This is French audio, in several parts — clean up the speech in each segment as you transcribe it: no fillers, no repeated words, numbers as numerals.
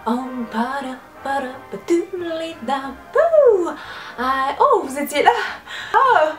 Oh, vous étiez là? Ah!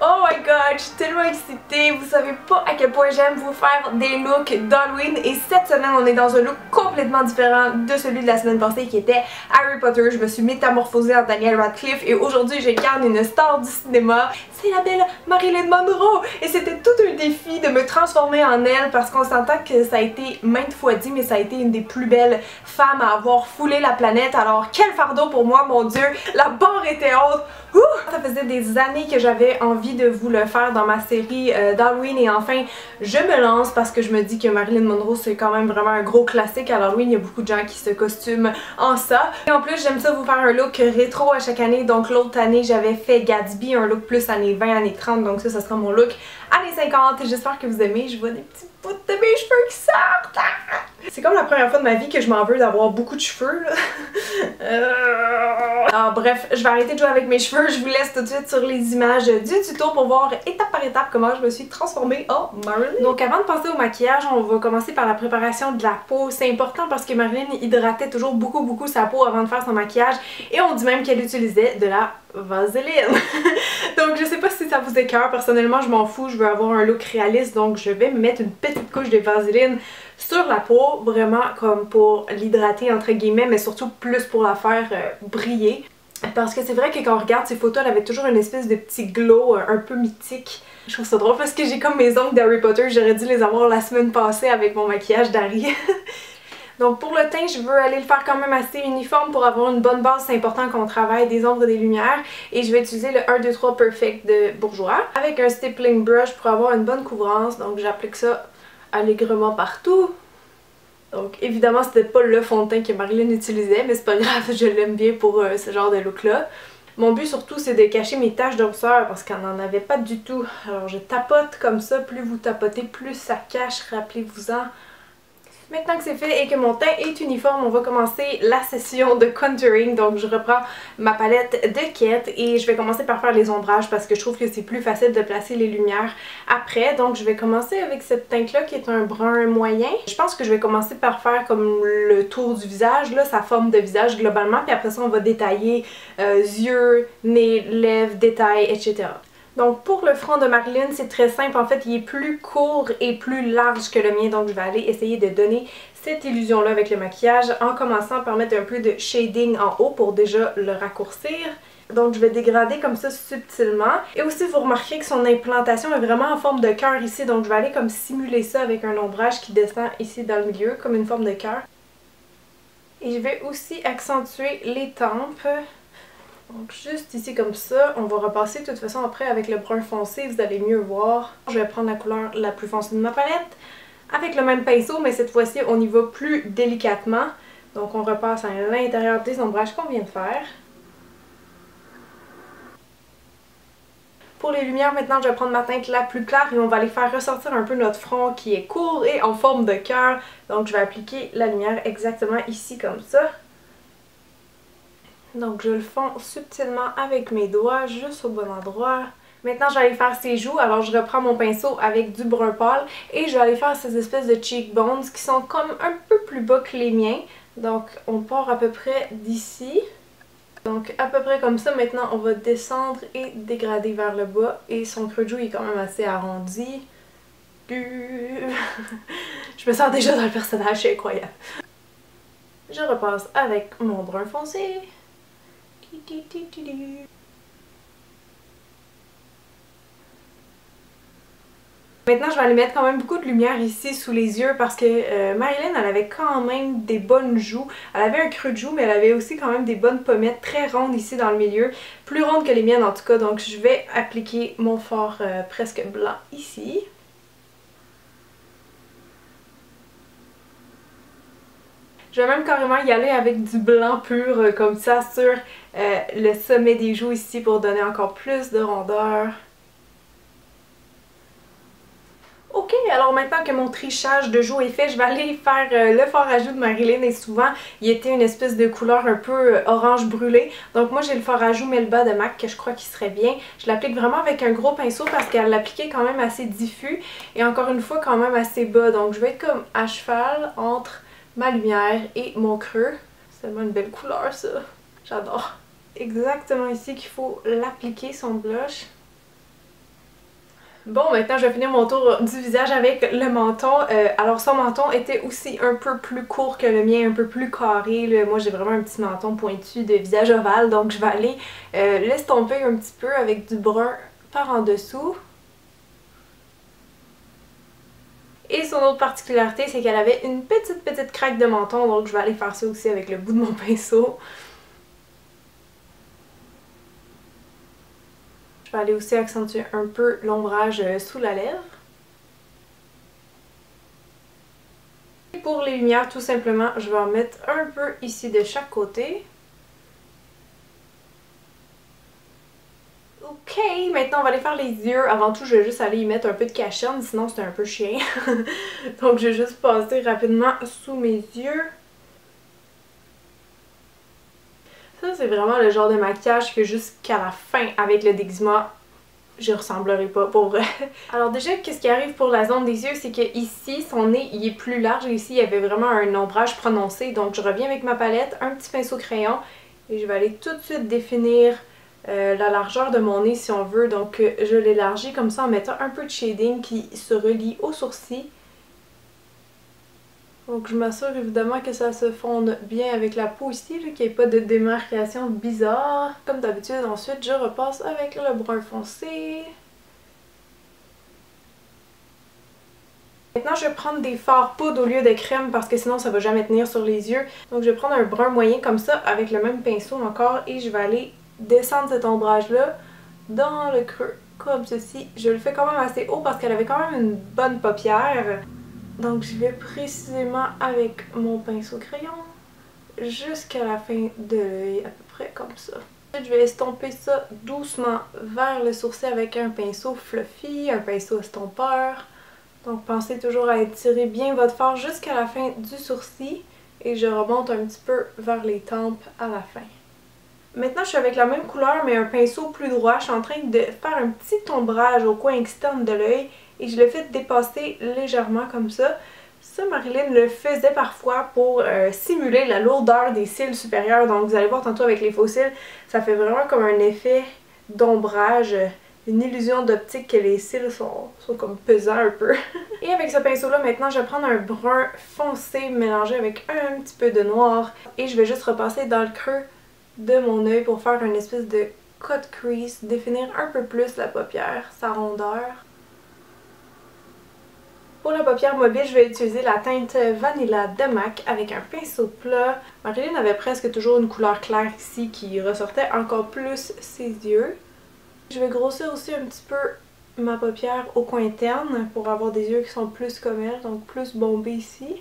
Oh my god, je suis tellement excitée, vous savez pas à quel point j'aime vous faire des looks d'Halloween et cette semaine on est dans un look complètement différent de celui de la semaine passée qui était Harry Potter. Je me suis métamorphosée en Daniel Radcliffe et aujourd'hui j'incarne une star du cinéma, c'est la belle Marilyn Monroe et c'était tout un défi de me transformer en elle parce qu'on s'entend que ça a été maintes fois dit mais ça a été une des plus belles femmes à avoir foulé la planète, alors quel fardeau pour moi, mon dieu, la barre était haute. Ouh! Ça faisait des années que j'avais envie de vous le faire dans ma série d'Halloween et enfin je me lance parce que je me dis que Marilyn Monroe c'est quand même vraiment un gros classique à l'Halloween, il y a beaucoup de gens qui se costument en ça. Et en plus j'aime ça vous faire un look rétro à chaque année, donc l'autre année j'avais fait Gatsby, un look plus années 20, années 30, donc ça sera mon look années 50 et j'espère que vous aimez, je vois des petits bouts de mes cheveux qui sortent! C'est comme la première fois de ma vie que je m'en veux d'avoir beaucoup de cheveux là. Bref, je vais arrêter de jouer avec mes cheveux, je vous laisse tout de suite sur les images du tuto pour voir étape par étape comment je me suis transformée en Marilyn. Donc avant de passer au maquillage, on va commencer par la préparation de la peau. C'est important parce que Marilyn hydratait toujours beaucoup sa peau avant de faire son maquillage et on dit même qu'elle utilisait de la vaseline. Donc je sais pas si ça vous écoeure, personnellement je m'en fous, je veux avoir un look réaliste donc je vais me mettre une petite couche de vaseline sur la peau, vraiment comme pour l'hydrater entre guillemets, mais surtout plus pour la faire briller. Parce que c'est vrai que quand on regarde ces photos, elle avait toujours une espèce de petit glow un peu mythique. Je trouve ça drôle parce que j'ai comme mes ongles d'Harry Potter, j'aurais dû les avoir la semaine passée avec mon maquillage d'Harry. Donc pour le teint, je veux aller le faire quand même assez uniforme pour avoir une bonne base. C'est important qu'on travaille des ombres et des lumières. Et je vais utiliser le 1, 2, 3 Perfect de Bourjois avec un stippling brush pour avoir une bonne couvrance. Donc j'applique ça allègrement partout. Donc évidemment c'était pas le fond de teint que Marilyn utilisait, mais c'est pas grave, je l'aime bien pour ce genre de look là. Mon but surtout c'est de cacher mes taches de rousseur parce qu'elle n'en avait pas du tout. Alors je tapote comme ça, plus vous tapotez, plus ça cache, rappelez-vous-en. Maintenant que c'est fait et que mon teint est uniforme, on va commencer la session de contouring. Donc je reprends ma palette de Ket et je vais commencer par faire les ombrages parce que je trouve que c'est plus facile de placer les lumières après. Donc je vais commencer avec cette teinte-là qui est un brun moyen. Je pense que je vais commencer par faire comme le tour du visage, là, sa forme de visage globalement. Puis après ça on va détailler yeux, nez, lèvres, détails, etc. Donc pour le front de Marilyn, c'est très simple. En fait, il est plus court et plus large que le mien. Donc je vais aller essayer de donner cette illusion-là avec le maquillage en commençant par mettre un peu de shading en haut pour déjà le raccourcir. Donc je vais dégrader comme ça subtilement. Et aussi vous remarquez que son implantation est vraiment en forme de cœur ici. Donc je vais aller comme simuler ça avec un ombrage qui descend ici dans le milieu comme une forme de cœur. Et je vais aussi accentuer les tempes. Donc juste ici comme ça, on va repasser de toute façon après avec le brun foncé, vous allez mieux voir. Je vais prendre la couleur la plus foncée de ma palette avec le même pinceau, mais cette fois-ci on y va plus délicatement. Donc on repasse à l'intérieur des ombrages qu'on vient de faire. Pour les lumières maintenant, je vais prendre ma teinte la plus claire et on va aller faire ressortir un peu notre front qui est court et en forme de cœur. Donc je vais appliquer la lumière exactement ici comme ça. Donc je le fonds subtilement avec mes doigts, juste au bon endroit. Maintenant je vais aller faire ses joues, alors je reprends mon pinceau avec du brun pâle et je vais aller faire ces espèces de cheekbones qui sont comme un peu plus bas que les miens. Donc on part à peu près d'ici. Donc à peu près comme ça, maintenant on va descendre et dégrader vers le bas et son creux de joue est quand même assez arrondi. Je me sens déjà dans le personnage, c'est incroyable. Je repasse avec mon brun foncé. Maintenant je vais aller mettre quand même beaucoup de lumière ici sous les yeux parce que Marilyn elle avait quand même des bonnes joues. Elle avait un creux de joue mais elle avait aussi quand même des bonnes pommettes très rondes ici dans le milieu. Plus rondes que les miennes en tout cas, donc je vais appliquer mon fard presque blanc ici. Je vais même carrément y aller avec du blanc pur comme ça sur le sommet des joues ici pour donner encore plus de rondeur. Ok, alors maintenant que mon trichage de joues est fait, je vais aller faire le fard à joues de Marilyn et souvent il était une espèce de couleur un peu orange brûlé. Donc moi j'ai le fard à joues Melba de MAC que je crois qu'il serait bien. Je l'applique vraiment avec un gros pinceau parce qu'elle l'appliquait quand même assez diffus et encore une fois quand même assez bas. Donc je vais être comme à cheval entre ma lumière et mon creux. C'est tellement une belle couleur ça. J'adore. Exactement ici qu'il faut l'appliquer son blush. Bon, maintenant je vais finir mon tour du visage avec le menton. Alors son menton était aussi un peu plus court que le mien, un peu plus carré. Là. Moi j'ai vraiment un petit menton pointu de visage ovale, donc je vais aller l'estomper un petit peu avec du brun par en dessous. Et son autre particularité, c'est qu'elle avait une petite craque de menton, donc je vais aller faire ça aussi avec le bout de mon pinceau. Je vais aller aussi accentuer un peu l'ombrage sous la lèvre. Et pour les lumières, tout simplement, je vais en mettre un peu ici de chaque côté. Ok, maintenant on va aller faire les yeux. Avant tout, je vais juste aller y mettre un peu de cachonne, sinon c'est un peu chiant. Donc je vais juste passer rapidement sous mes yeux. Ça, c'est vraiment le genre de maquillage que jusqu'à la fin, avec le déguisement, je ressemblerai pas, pour vrai. Alors déjà, qu'est-ce qui arrive pour la zone des yeux, c'est que ici, son nez, il est plus large. Ici, il y avait vraiment un ombrage prononcé. Donc je reviens avec ma palette, un petit pinceau crayon, et je vais aller tout de suite définir la largeur de mon nez si on veut. Donc je l'élargis comme ça en mettant un peu de shading qui se relie au sourcil. Donc je m'assure évidemment que ça se fonde bien avec la peau ici, qu'il n'y ait pas de démarcation bizarre. Comme d'habitude, ensuite je repasse avec le brun foncé. Maintenant je vais prendre des fards poudre au lieu de crème parce que sinon ça va jamais tenir sur les yeux. Donc je vais prendre un brun moyen comme ça avec le même pinceau encore et je vais aller descendre cet ombrage là dans le creux comme ceci. Je le fais quand même assez haut parce qu'elle avait quand même une bonne paupière. Donc je vais précisément avec mon pinceau crayon jusqu'à la fin de l'œil, à peu près comme ça. Ensuite, je vais estomper ça doucement vers le sourcil avec un pinceau fluffy, un pinceau estompeur. Donc pensez toujours à étirer bien votre fard jusqu'à la fin du sourcil et je remonte un petit peu vers les tempes à la fin. Maintenant je suis avec la même couleur mais un pinceau plus droit, je suis en train de faire un petit ombrage au coin externe de l'œil et je le fais dépasser légèrement comme ça. Ça, Marilyn le faisait parfois pour simuler la lourdeur des cils supérieurs. Donc vous allez voir tantôt avec les faux cils, ça fait vraiment comme un effet d'ombrage, une illusion d'optique que les cils sont comme pesants un peu. Et avec ce pinceau-là, maintenant je vais prendre un brun foncé mélangé avec un petit peu de noir et je vais juste repasser dans le creux de mon œil pour faire une espèce de cut crease, définir un peu plus la paupière, sa rondeur. Pour la paupière mobile, je vais utiliser la teinte Vanilla de MAC avec un pinceau plat. Marilyn avait presque toujours une couleur claire ici qui ressortait encore plus ses yeux. Je vais grossir aussi un petit peu ma paupière au coin interne pour avoir des yeux qui sont plus comme elle, donc plus bombés ici.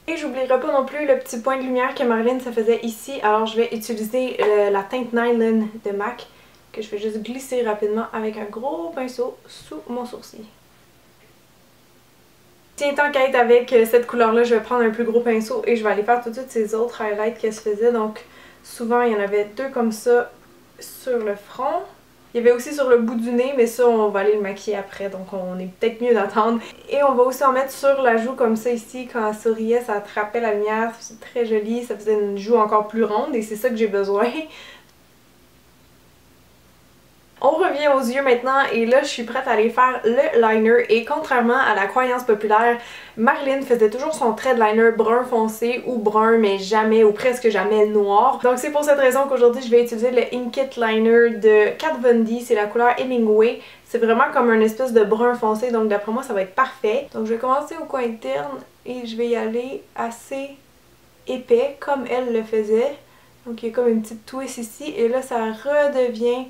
Et j'oublierai pas non plus le petit point de lumière que Marilyn se faisait ici, alors je vais utiliser la teinte Nylon de MAC que je vais juste glisser rapidement avec un gros pinceau sous mon sourcil. Tiens, tant qu'à être avec cette couleur-là, je vais prendre un plus gros pinceau et je vais aller faire tout de suite ces autres highlights qu'elle se faisait. Donc souvent il y en avait deux comme ça sur le front. Il y avait aussi sur le bout du nez, mais ça on va aller le maquiller après, donc on est peut-être mieux d'attendre. Et on va aussi en mettre sur la joue comme ça ici, quand elle souriait, ça attrapait la lumière, c'est très joli, ça faisait une joue encore plus ronde et c'est ça que j'ai besoin. On revient aux yeux maintenant et là je suis prête à aller faire le liner et contrairement à la croyance populaire, Marilyn faisait toujours son trait de liner brun foncé ou brun mais jamais ou presque jamais noir. Donc c'est pour cette raison qu'aujourd'hui je vais utiliser le Inkit Liner de Kat Von D, c'est la couleur Hemingway. C'est vraiment comme un espèce de brun foncé donc d'après moi ça va être parfait. Donc je vais commencer au coin interne et je vais y aller assez épais comme elle le faisait. Donc il y a comme une petite twist ici et là ça redevient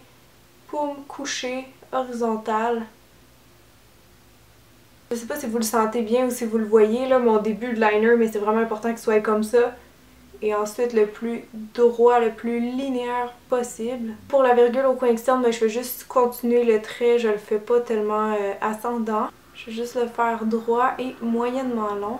poum couché, horizontal. Je sais pas si vous le sentez bien ou si vous le voyez là, mon début de liner, mais c'est vraiment important qu'il soit comme ça. Et ensuite le plus droit, le plus linéaire possible. Pour la virgule au coin externe, ben, je vais juste continuer le trait, je le fais pas tellement ascendant. Je vais juste le faire droit et moyennement long.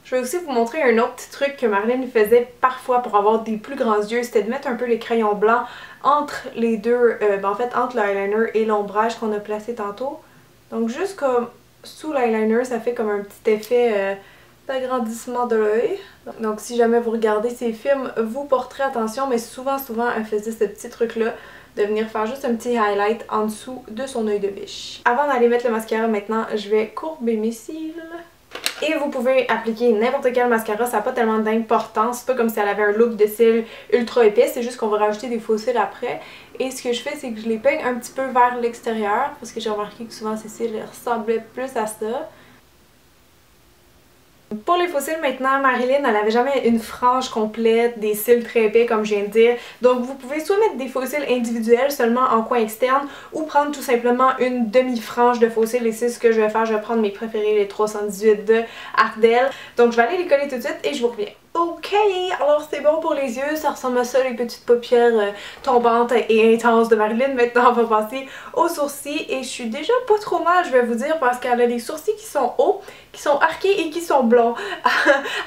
Je vais aussi vous montrer un autre petit truc que Marilyn faisait parfois pour avoir des plus grands yeux, c'était de mettre un peu les crayons blancs entre les deux, en fait entre l'eyeliner et l'ombrage qu'on a placé tantôt. Donc juste comme sous l'eyeliner, ça fait comme un petit effet d'agrandissement de l'œil. Donc si jamais vous regardez ces films, vous porterez attention, mais souvent elle faisait ce petit truc là de venir faire juste un petit highlight en dessous de son œil de biche. Avant d'aller mettre le mascara maintenant, je vais courber mes cils. Et vous pouvez appliquer n'importe quel mascara, ça n'a pas tellement d'importance. C'est pas comme si elle avait un look de cils ultra épais, c'est juste qu'on va rajouter des faux cils après. Et ce que je fais, c'est que je les peigne un petit peu vers l'extérieur, parce que j'ai remarqué que souvent ces cils ressemblaient plus à ça. Pour les faux cils maintenant, Marilyn, elle avait jamais une frange complète, des cils très épais comme je viens de dire. Donc vous pouvez soit mettre des faux cils individuels seulement en coin externe ou prendre tout simplement une demi-frange de faux cils. Et c'est ce que je vais faire, je vais prendre mes préférés, les 318 de Ardell. Donc je vais aller les coller tout de suite et je vous reviens. Ok, alors c'est bon pour les yeux, ça ressemble à ça les petites paupières tombantes et intenses de Marilyn. Maintenant on va passer aux sourcils et je suis déjà pas trop mal je vais vous dire parce qu'elle a les sourcils qui sont hauts, qui sont arqués et qui sont blonds.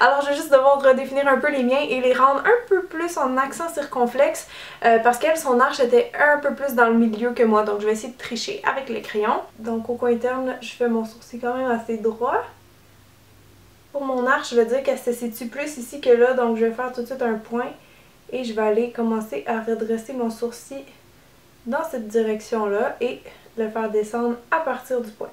Alors je vais juste devoir redéfinir un peu les miens et les rendre un peu plus en accent circonflexe parce qu'elle, son arche était un peu plus dans le milieu que moi, donc je vais essayer de tricher avec les crayons. Donc au coin interne, je fais mon sourcil quand même assez droit. Pour mon arche, je vais dire qu'elle se situe plus ici que là, donc je vais faire tout de suite un point et je vais aller commencer à redresser mon sourcil dans cette direction-là et le faire descendre à partir du point.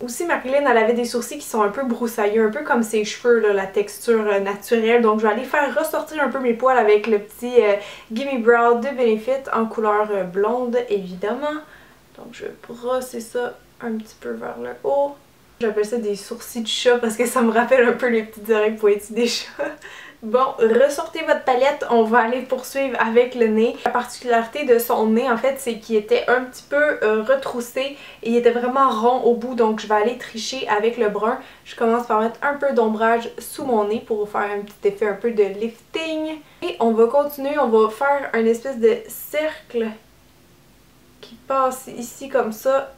Aussi, Marilyn, elle avait des sourcils qui sont un peu broussailleux, un peu comme ses cheveux, là, la texture naturelle. Donc je vais aller faire ressortir un peu mes poils avec le petit Gimme Brow de Benefit en couleur blonde, évidemment. Donc je vais brosser ça un petit peu vers le haut. J'appelle ça des sourcils de chat parce que ça me rappelle un peu les petites oreilles pointues des chats. Bon, ressortez votre palette, on va aller poursuivre avec le nez. La particularité de son nez, en fait, c'est qu'il était un petit peu retroussé et il était vraiment rond au bout, donc je vais aller tricher avec le brun. Je commence par mettre un peu d'ombrage sous mon nez pour faire un petit effet un peu de lifting. Et on va continuer, on va faire un espèce de cercle qui passe ici comme ça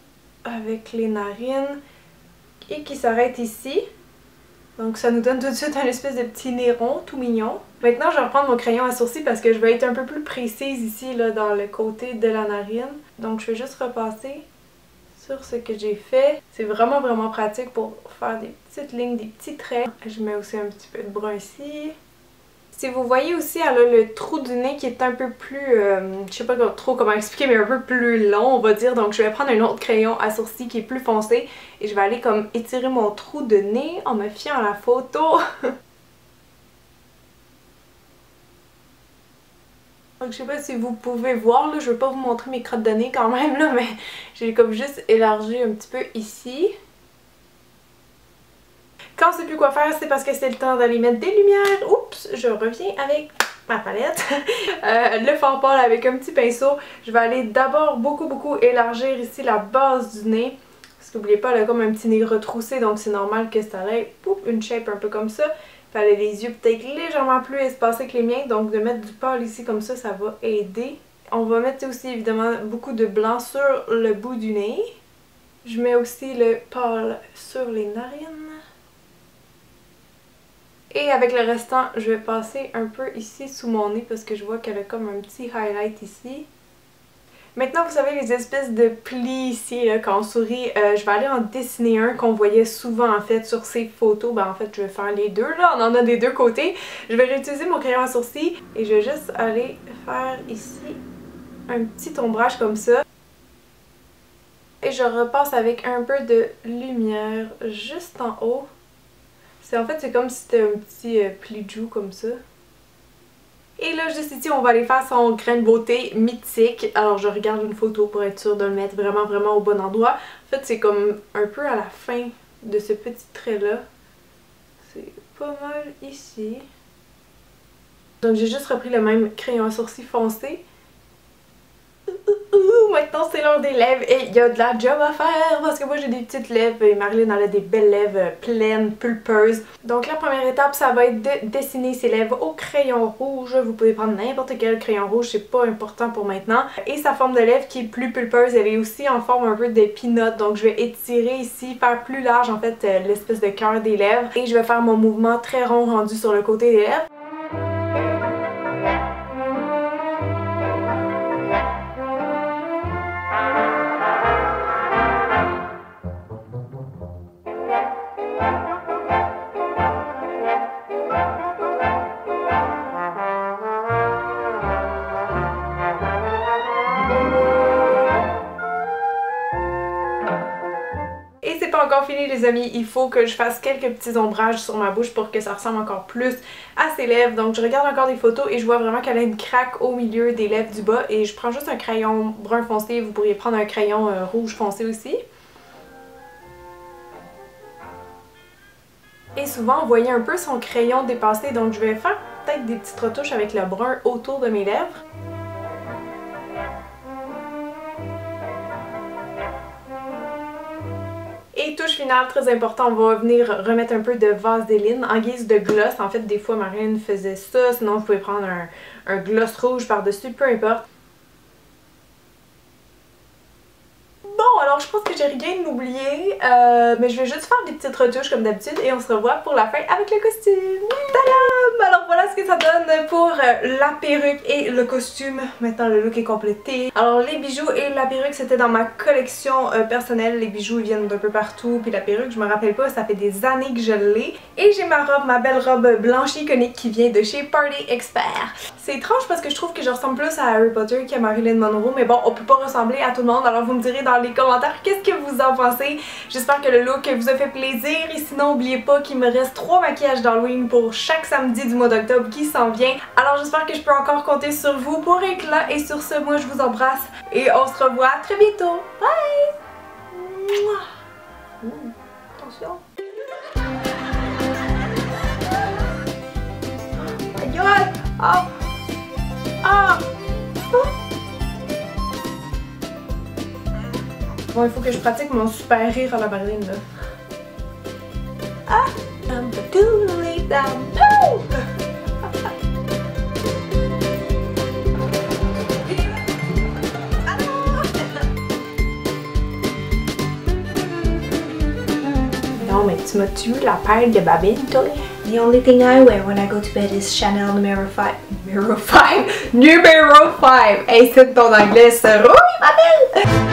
avec les narines et qui s'arrête ici. Donc ça nous donne tout de suite un espèce de petit nez rond tout mignon. Maintenant je vais reprendre mon crayon à sourcil parce que je vais être un peu plus précise ici là, dans le côté de la narine. Donc je vais juste repasser sur ce que j'ai fait. C'est vraiment pratique pour faire des petites lignes, des petits traits. Je mets aussi un petit peu de brun ici. Si vous voyez aussi, elle a le trou du nez qui est un peu plus, je sais pas trop comment expliquer, mais un peu plus long on va dire. Donc je vais prendre un autre crayon à sourcil qui est plus foncé et je vais aller comme étirer mon trou de nez en me fiant à la photo. Donc je sais pas si vous pouvez voir là, je vais pas vous montrer mes crottes de nez quand même là, mais j'ai comme juste élargi un petit peu ici. Quand on sait plus quoi faire, c'est parce que c'est le temps d'aller mettre des lumières. Oups, je reviens avec ma palette. Le fard pâle avec un petit pinceau. Je vais aller d'abord beaucoup élargir ici la base du nez. Parce qu'oubliez pas, elle a comme un petit nez retroussé, donc c'est normal que ça ait une shape un peu comme ça. Puis elle a les yeux peut-être légèrement plus espacés que les miens, donc de mettre du pâle ici comme ça va aider. On va mettre aussi évidemment beaucoup de blanc sur le bout du nez. Je mets aussi le pâle sur les narines. Et avec le restant, je vais passer un peu ici sous mon nez parce que je vois qu'elle a comme un petit highlight ici. Maintenant, vous savez, les espèces de plis ici, là, quand on sourit, je vais aller en dessiner un qu'on voyait souvent en fait sur ces photos. Ben en fait, je vais faire les deux là, on en a des deux côtés. Je vais réutiliser mon crayon à sourcil et je vais juste aller faire ici un petit ombrage comme ça. Et je repasse avec un peu de lumière juste en haut. En fait, c'est comme si c'était un petit pli de joue comme ça. Et là, juste ici, on va aller faire son grain de beauté mythique. Alors, je regarde une photo pour être sûre de le mettre vraiment au bon endroit. En fait, c'est comme un peu à la fin de ce petit trait-là. C'est pas mal ici. Donc, j'ai juste repris le même crayon à sourcil foncé. Maintenant, maintenant c'est l'heure des lèvres et il y a de la job à faire parce que moi j'ai des petites lèvres et Marilyn elle a des belles lèvres pleines, pulpeuses. Donc la première étape ça va être de dessiner ses lèvres au crayon rouge. Vous pouvez prendre n'importe quel crayon rouge, c'est pas important pour maintenant. Et sa forme de lèvre qui est plus pulpeuse, elle est aussi en forme un peu de peanut. Donc je vais étirer ici, faire plus large en fait l'espèce de cœur des lèvres. Et je vais faire mon mouvement très rond rendu sur le côté des lèvres. Encore fini les amis, il faut que je fasse quelques petits ombrages sur ma bouche pour que ça ressemble encore plus à ses lèvres. Donc je regarde encore des photos et je vois vraiment qu'elle a une craque au milieu des lèvres du bas et je prends juste un crayon brun foncé, vous pourriez prendre un crayon rouge foncé aussi. Et souvent on voyait un peu son crayon dépassé, donc je vais faire peut-être des petites retouches avec le brun autour de mes lèvres. Et touche finale, très important, on va venir remettre un peu de vaseline en guise de gloss. En fait, des fois, Marilyn faisait ça, sinon vous pouvez prendre un gloss rouge par-dessus, peu importe. Bon, alors je pense que j'ai rien oublié, mais je vais juste faire des petites retouches comme d'habitude et on se revoit pour la fin avec le costume. Tadam! Alors voilà ce que ça donne pour la perruque et le costume. Maintenant le look est complété. Alors les bijoux et la perruque c'était dans ma collection personnelle. Les bijoux ils viennent d'un peu partout, puis la perruque je me rappelle pas, ça fait des années que je l'ai. Et j'ai ma robe, ma belle robe blanche iconique qui vient de chez Party Expert. C'est étrange parce que je trouve que je ressemble plus à Harry Potter qu'à Marilyn Monroe, mais bon on peut pas ressembler à tout le monde, alors vous me direz dans les commentaires qu'est-ce que vous en pensez. J'espère que le look vous a fait plaisir et sinon n'oubliez pas qu'il me reste 3 maquillages d'Halloween pour chaque samedi du mois d'octobre qui s'en vient. Alors j'espère que je peux encore compter sur vous pour être là et sur ce moi je vous embrasse et on se revoit très bientôt. Bye! Attention! Aïe aïe! Ah! Ah! Bon, il faut que je pratique mon super rire à la Marilyn là. Ah! Non, mais tu m'as-tu vu la paire de babines, toi? The only thing I wear when I go to bed is Chanel numero 5. Numero 5! Numero 5! Hey, c'est ton anglais, ça. Oui, ma belle!